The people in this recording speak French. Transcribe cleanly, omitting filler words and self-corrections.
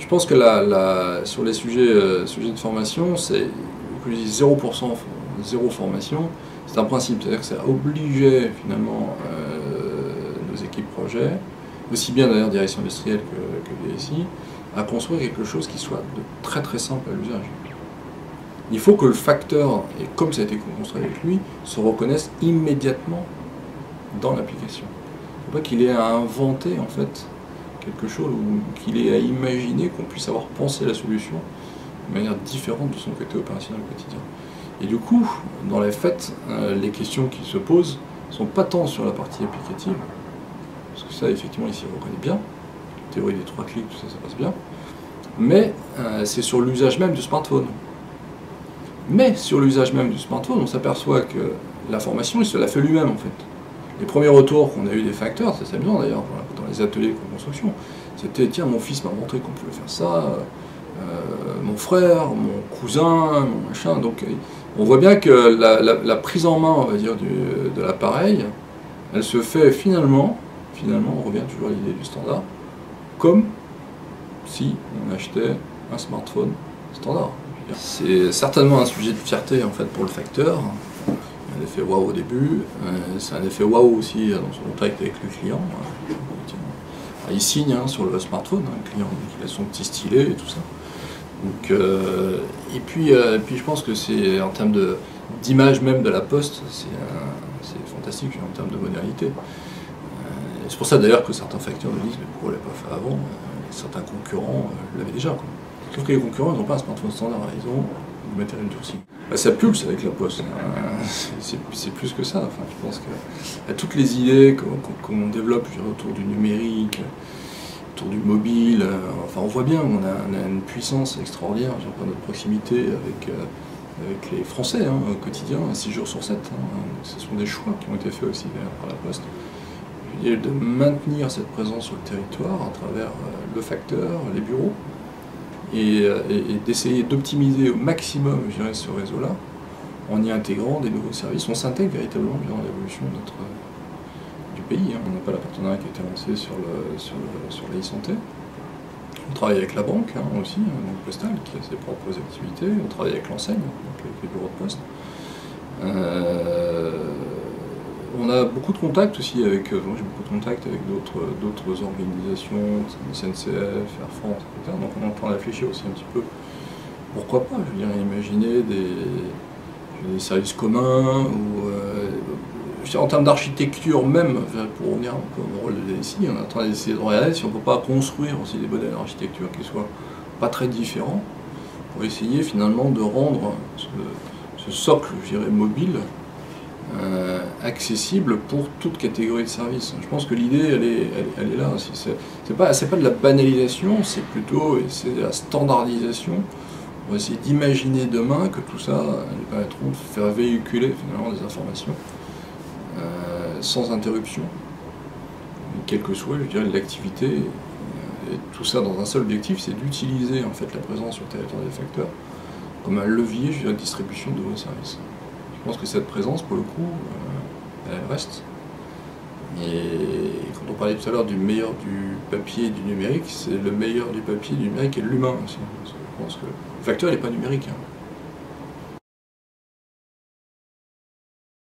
Je pense que sur les sujets de formation, c'est, que je dis 0%, zéro formation, c'est un principe, c'est-à-dire que ça obligeait finalement nos équipes projets, aussi bien d'ailleurs direction industrielle que DSI, à construire quelque chose qui soit de très très simple à l'usage. Il faut que le facteur, et comme ça a été construit avec lui, se reconnaisse immédiatement dans l'application. Il ne faut pas qu'il ait à inventer en fait quelque chose ou qu'il ait à imaginer qu'on puisse avoir pensé la solution de manière différente de son côté opérationnel au quotidien. Et du coup, dans les faits, les questions qui se posent ne sont pas tant sur la partie applicative, parce que ça, effectivement, ici, on reconnaît bien, la théorie des 3 clics, tout ça, ça passe bien, mais c'est sur l'usage même du smartphone. Mais sur l'usage même du smartphone, on s'aperçoit que l'information, il se l'a fait lui-même, en fait. Les premiers retours qu'on a eu des facteurs, c'est amusant d'ailleurs, dans les ateliers de construction, c'était tiens, mon fils m'a montré qu'on pouvait faire ça, mon frère, mon cousin, mon machin. Donc on voit bien que la prise en main, on va dire, de l'appareil, elle se fait finalement, on revient toujours à l'idée du standard, comme si on achetait un smartphone standard. C'est certainement un sujet de fierté en fait pour le facteur. Un effet waouh au début, c'est un effet waouh aussi dans son contact avec le client. Il signe sur le smartphone, le client il a son petit stylet et tout ça. Donc, et puis je pense que c'est en termes d'image même de la poste, c'est fantastique en termes de modernité. C'est pour ça d'ailleurs que certains facteurs nous disent mais pourquoi on ne l'a pas fait avant, certains concurrents l'avaient déjà. Quoi. Sauf que les concurrents n'ont pas un smartphone standard, ils ont du matériel durci. Ça pulse avec la poste, c'est plus que ça. Enfin, je pense que toutes les idées qu'on développe autour du numérique, autour du mobile, enfin on voit bien qu'on a une puissance extraordinaire par notre proximité avec les Français au quotidien, 6 jours sur 7. Ce sont des choix qui ont été faits aussi par la Poste. Et de maintenir cette présence sur le territoire à travers le facteur, les bureaux, et d'essayer d'optimiser au maximum ce réseau-là en y intégrant des nouveaux services. On s'intègre véritablement dans l'évolution du pays. On n'a pas la partenariat qui a été lancé sur l'e-santé. On travaille avec la banque aussi, la banque postale qui a ses propres activités. On travaille avec l'enseigne, donc avec les bureaux de poste. On a beaucoup de contacts aussi avec, j'ai beaucoup de contacts avec d'autres organisations, SNCF, Air France, etc. Donc on est en train de réfléchir aussi un petit peu, pourquoi pas, je veux dire, imaginer des services communs, ou en termes d'architecture même, pour revenir un peu au rôle de DSI, on est en train d'essayer de regarder si on ne peut pas construire aussi des modèles d'architecture qui soient pas très différents, pour essayer finalement de rendre ce socle, je dirais, mobile, accessible pour toute catégorie de services. Je pense que l'idée, elle est là. C'est pas de la banalisation, c'est plutôt de la standardisation. On va essayer d'imaginer demain que tout ça nous permettront de faire véhiculer finalement des informations sans interruption, quelle que soit, je dirais, l'activité. Et tout ça dans un seul objectif, c'est d'utiliser en fait la présence sur le territoire des facteurs comme un levier, je dirais, de distribution de nouveaux services. Je pense que cette présence, pour le coup, elle reste. Et quand on parlait tout à l'heure du meilleur du papier et du numérique, c'est le meilleur du papier et du numérique et de l'humain aussi. Parce que je pense que le facteur n'est pas numérique.